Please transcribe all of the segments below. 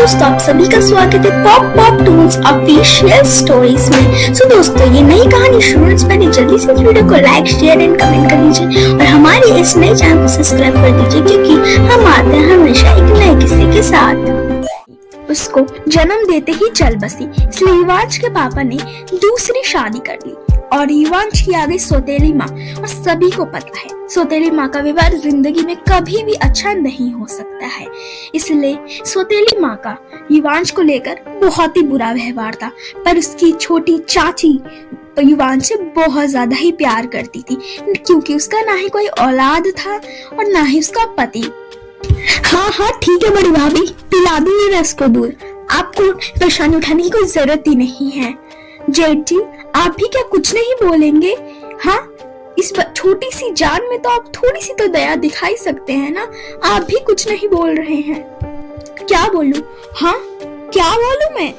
दोस्तों, आप सभी का स्वागत है pop pop Toons official stories में। सो दोस्तों, ये नई कहानी शुरू से पहले जल्दी से इस वीडियो को लाइक, शेयर एंड कमेंट कर दीजिए और हमारे इस नए चैनल को सब्सक्राइब कर दीजिए, क्योंकि हम आते हैं हमेशा एक नए किस्से के साथ। उसको जन्म देते ही चल बसी, इसलिए युवांश के पापा ने दूसरी शादी कर ली और युवांश की आ गई सौतेली माँ। और सभी को पता है सौतेली माँ का व्यवहार जिंदगी में कभी भी अच्छा नहीं हो सकता है, इसलिए सौतेली माँ का युवांश को लेकर बहुत ही बुरा व्यवहार था। पर उसकी छोटी चाची युवांश से बहुत ज्यादा ही प्यार करती थी, क्योंकि उसका ना ही कोई औलाद था और ना ही उसका पति। हाँ ठीक है बड़ी भाभी, पिला दूंगी मैं इसको दूध, आपको परेशानी उठाने की कोई जरूरत ही नहीं है। जेठ जी, आप भी क्या कुछ नहीं बोलेंगे? हाँ, इस छोटी सी जान में तो आप थोड़ी सी तो दया दिखा ही सकते हैं ना। आप भी कुछ नहीं बोल रहे हैं। क्या बोलूं? हाँ, क्या बोलूं मैं?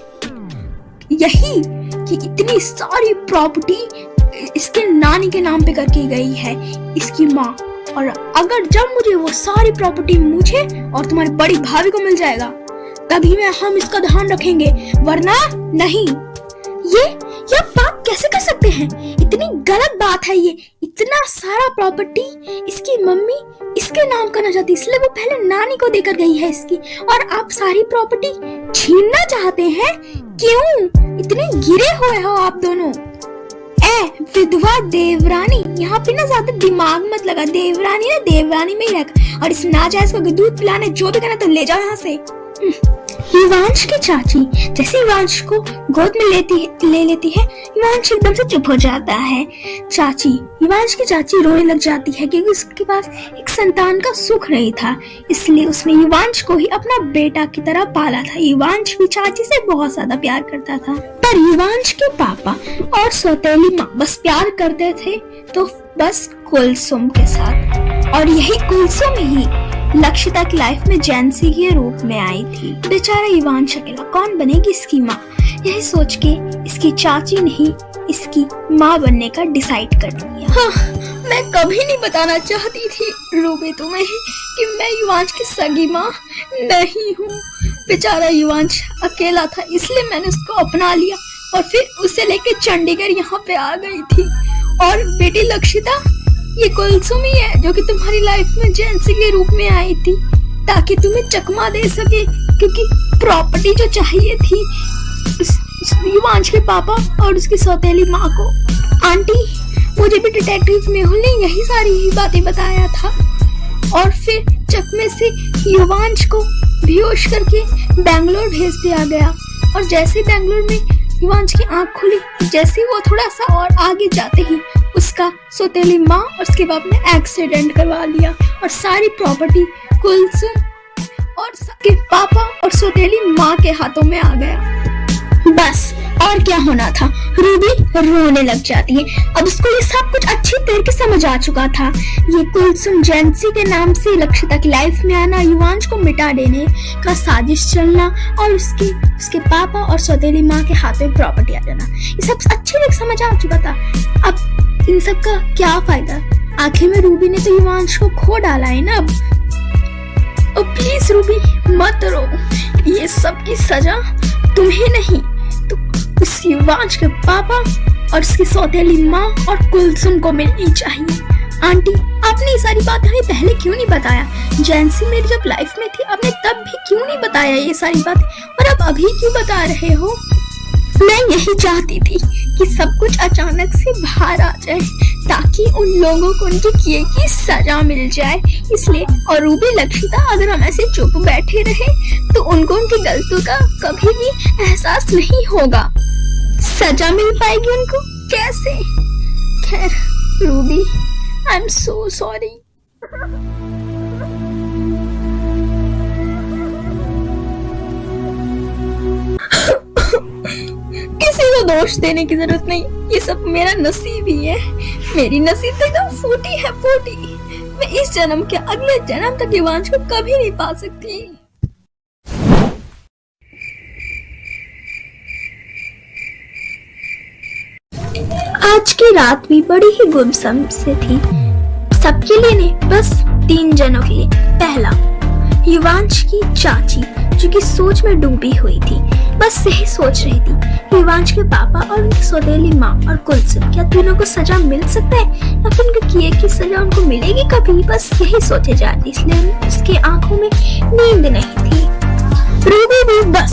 यही कि इतनी सारी प्रॉपर्टी इसके नानी के नाम पे करके गई है इसकी माँ, और अगर जब मुझे वो सारी प्रॉपर्टी मुझे और तुम्हारी बड़ी भाभी को मिल जाएगा तभी हम इसका ध्यान रखेंगे, वरना नहीं। ये बात कैसे कर सकते हैं? इतनी गलत बात है ये। इतना सारा प्रॉपर्टी इसकी मम्मी इसके नाम करना चाहती, इसलिए वो पहले नानी को देकर गई है इसकी, और आप सारी प्रॉपर्टी छीनना चाहते हैं? क्यों? इतने गिरे हुए हो आप दोनों। विधवा देवरानी, यहाँ पे ना ज्यादा दिमाग मत लगा। देवरानी ना देवरानी में ही रख, और इस नाजायज को दूध पिलाने जो भी करना तो ले जाओ यहाँ से। युवांश की चाची जैसे युवांश को गोद में ले लेती है, युवांश एकदम से चुप हो जाता है। युवांश की चाची रोने लग जाती है, क्योंकि उसके पास एक संतान का सुख नहीं था, इसलिए उसने युवांश को ही अपना बेटा की तरह पाला था। युवांश भी चाची से बहुत ज्यादा प्यार करता था, पर युवांश के पापा और सौतेली माँ बस प्यार करते थे तो बस कुलसुम के साथ, और यही कुलसुम ही लक्षिता की लाइफ में जैंसी के रूप में आई थी। बेचारा युवांश अकेला, कौन बनेगी इसकी माँ? यही सोच के इसकी चाची ने ही इसकी माँ बनने का डिसाइड कर लिया। हाँ, मैं कभी नहीं बताना चाहती थी रूबी तुम्हें कि मैं युवांश की सगी माँ नहीं हूँ। बेचारा युवांश अकेला था, इसलिए मैंने उसको अपना लिया और फिर उसे लेके चंडीगढ़ यहाँ पे आ गई थी। और बेटी लक्षिता, ये कुलसुम ही है जो कि तुम्हारी लाइफ में जैंसी के रूप में आई थी, ताकि तुम्हें चकमा दे सके, क्योंकि प्रॉपर्टी जो चाहिए थी युवांश के पापा और उसकी सौतेली माँ को। आंटी, मुझे भी डिटेक्टिव मेहुल ने यही सारी बातें बताया था, और फिर चकमे से युवांश को बेहोश करके बेंगलोर भेज दिया गया। और जैसे बेंगलोर में युवांश की आंख खुली, जैसे वो थोड़ा सा और आगे जाते ही उसका सौतेली माँ और उसके बाप ने एक्सीडेंट करवा लिया, और सारी प्रॉपर्टी कुलसुम और उसके पापा और सौतेली माँ के हाथों में आ गया। बस, और क्या होना था? रूबी रोने लग जाती है। अब उसको ये सब कुछ अच्छी तरह से समझ आ चुका था। ये कुलसुम जैंसी के नाम से लक्षिता की लाइफ में आना, युवांश को मिटा देने का साजिश चलना, और उसके पापा और सौतेली माँ के हाथ में प्रॉपर्टी आ जाना, ये सब अच्छी तरह समझ आ चुका था। अब इन सब का क्या फायदा? आखिर में रूबी ने तो युवांश को खो डाला है ना। अब प्लीज रूबी मत रो, ये सब की सजा तुम्हें नहीं तो उस युवांश के पापा और उसकी सौतेली माँ और कुलसुम को मिलनी चाहिए। आंटी, आपने ये सारी बात हमें पहले क्यों नहीं बताया? जैंसी मेरी जब लाइफ में थी आपने तब भी क्यों नहीं बताया ये सारी बात, और अब अभी क्यों बता रहे हो? मैं यही चाहती थी कि सब कुछ अचानक से बाहर आ जाए, ताकि उन लोगों को उनके किए की सजा मिल जाए, इसलिए। और रूबी, लक्षिता, अगर हम ऐसे चुप बैठे रहे तो उनको उनकी गलतियों का कभी भी एहसास नहीं होगा। सजा मिल पाएगी उनको कैसे? खैर Ruby, I am so sorry. किसी को दोष देने की जरूरत नहीं, ये सब मेरा नसीब ही है। मेरी नसीब तो एकदम फूटी है, फूटी। मैं इस जन्म के अगले जन्म तक युवांश को कभी नहीं पा सकती। आज की रात भी बड़ी ही गुमसुम से थी, सबके लिए नहीं, बस 3 जनों के लिए। पहला, युवांश की चाची जो कि सोच में डूबी हुई थी। बस यही सोच रही थी कि युवांश के पापा और उनकी सौतेली माँ और कुलसुम क्या तीनों को सजा मिल सकता है या फिर उनके किए की सजा उनको मिलेगी कभी। बस यही सोचे जाती, इसलिए उसकी आंखों में नींद नहीं थी। रूबी भी बस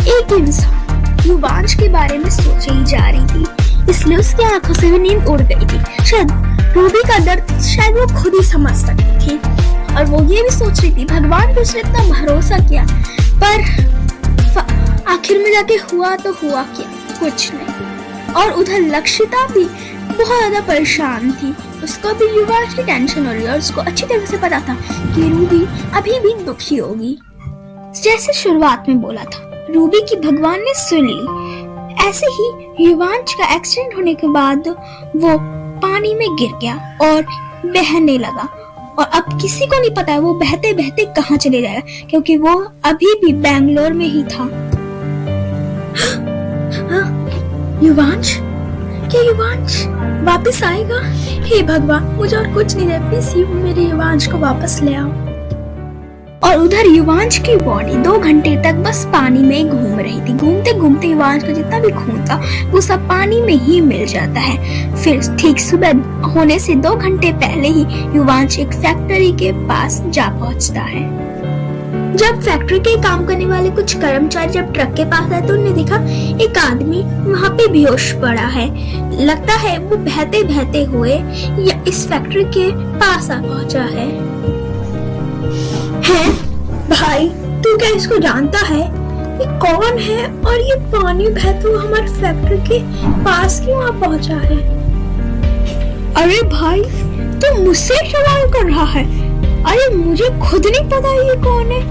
एक इंसान युवांश के बारे में सोचे ही जा रही थी, इसलिए उसकी आंखों से भी नींद उड़ गई थी। शायद रूबी का दर्द शायद वो खुद ही समझ सकती थी और वो ये भी सोच रही थी भगवान पे उसने इतना भरोसा किया, पर आखिर में जाके हुआ तो हुआ क्या, कुछ नहीं। और उधर लक्षिता भी बहुत ज्यादा परेशान थी, उसको भी युवांश की टेंशन हो रही है और उसको अच्छी तरह से पता था कि रूबी अभी भी दुखी होगी। जैसे शुरुआत में बोला था, रूबी की भगवान ने सुन ली। ऐसे ही युवांश का एक्सीडेंट होने के बाद वो पानी में गिर गया और बहने लगा और अब किसी को नहीं पता है वो बहते बहते कहाँ चले जाएगा, क्योंकि वो अभी भी बैंगलोर में ही था। युवांश, क्या युवांश वापस आएगा? हे भगवान, मुझे और कुछ नहीं है, प्लीज मेरे युवांश को वापस ले आओ। और उधर युवांश की बॉडी 2 घंटे तक बस पानी में ही घूम रही थी। घूमते घूमते युवांश का जितना भी खून था वो सब पानी में ही मिल जाता है। फिर ठीक सुबह होने से 2 घंटे पहले ही युवांश एक फैक्ट्री के पास जा पहुंचता है। जब फैक्ट्री के काम करने वाले कुछ कर्मचारी जब ट्रक के पास आए तो उन्हें देखा एक आदमी वहाँ पे बेहोश पड़ा है। लगता है वो बहते बहते हुए इस फैक्ट्री के पास आ पहुंचा है। भाई, तू क्या इसको जानता है? ये कौन है और ये पानी बहते हुए हमारे फैक्ट्री के पास क्यों आ पहुंचा है? अरे भाई, तू मुझसे सवाल कर रहा है? अरे मुझे खुद नहीं पता ये कौन है।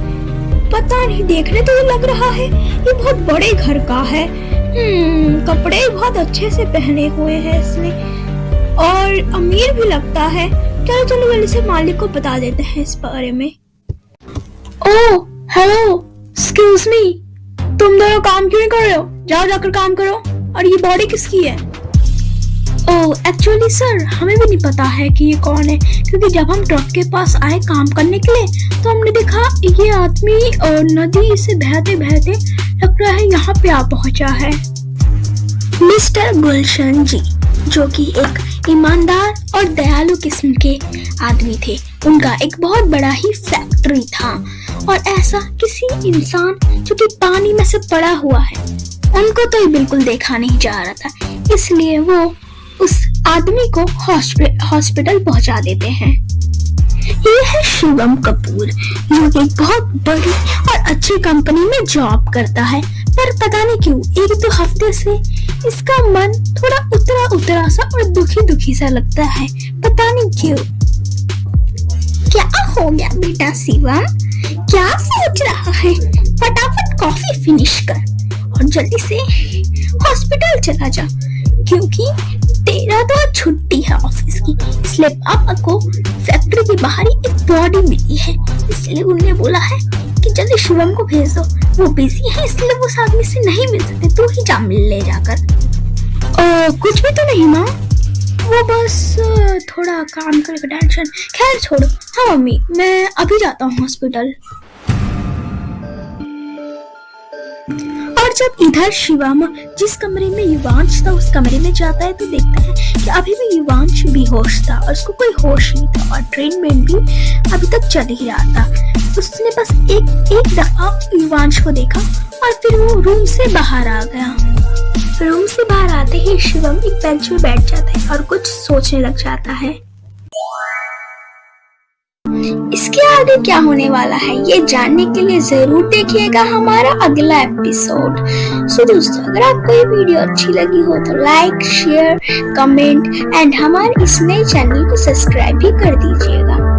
पता नहीं, देखने तो ये लग रहा है ये बहुत बड़े घर का है। कपड़े बहुत अच्छे से पहने हुए हैं इसने और अमीर भी लगता है। चलो चलो जल्दी से मालिक को बता देते हैं इस बारे में। ओह हेलो, एक्सक्यूज मी, तुम दोनों काम क्यों नहीं कर रहे हो? जाओ जाकर काम करो। और ये बॉडी किसकी है? ओह एक्चुअली सर, हमें भी नहीं पता है कि ये कौन है, क्योंकि जब हम ट्रक के पास आए काम करने के लिए तो हमने देखा ये आदमी और नदी से बहते बहते लग रहा है यहाँ पे आ पहुंचा है। मिस्टर गुलशन जी, जो कि एक ईमानदार और दयालु किस्म के आदमी थे, उनका एक बहुत बड़ा ही फैक्ट्री था और ऐसा किसी इंसान जो कि पानी में से पड़ा हुआ है उनको तो ये बिल्कुल देखा नहीं जा रहा था, इसलिए वो उस आदमी को हॉस्पिटल पहुंचा देते हैं। ये है शिवम कपूर, जो एक बहुत बड़ी और अच्छी कंपनी में जॉब करता है, पर पता नहीं क्यों 1-2 हफ्ते से इसका मन थोड़ा उतरा उतरा सा और दुखी दुखी सा लगता है, पता नहीं क्यों। क्या हो गया बेटा शिवम, क्या सोच रहा है? फटाफट कॉफी फिनिश कर और जल्दी से हॉस्पिटल चला जा, क्योंकि तेरा तो छुट्टी है ऑफिस की, इसलिए पापा को फैक्ट्री के बाहर ही एक बॉडी मिली है, इसलिए उन्होंने बोला है कि जल्दी शिवम को भेज दो। वो बिजी है इसलिए वो उस आदमी से नहीं मिल सकते, तू ही जा मिल ले जाकर। कुछ भी तो नहीं माँ, वो बस थोड़ा काम करके टेंशन। खैर छोड़ो। हाँ मम्मी, मैं अभी जाता हूँ हॉस्पिटल। और जब इधर शिवम जिस कमरे में युवांश था उस कमरे में जाता है तो देखता है कि अभी भी युवांश बेहोश था और उसको कोई होश नहीं था और ट्रीटमेंट भी अभी तक चल ही रहा था। उसने बस एक दफा युवांश को देखा और फिर वो रूम से बाहर आ गया। रूम से बाहर आते ही शिवम एक बेंच पे बैठ जाता है और कुछ सोचने लग जाता है। इसके आगे क्या होने वाला है ये जानने के लिए जरूर देखिएगा हमारा अगला एपिसोड। सो दोस्तों, अगर आपको ये वीडियो अच्छी लगी हो तो लाइक, शेयर, कमेंट एंड हमारे इस नए चैनल को सब्सक्राइब भी कर दीजिएगा।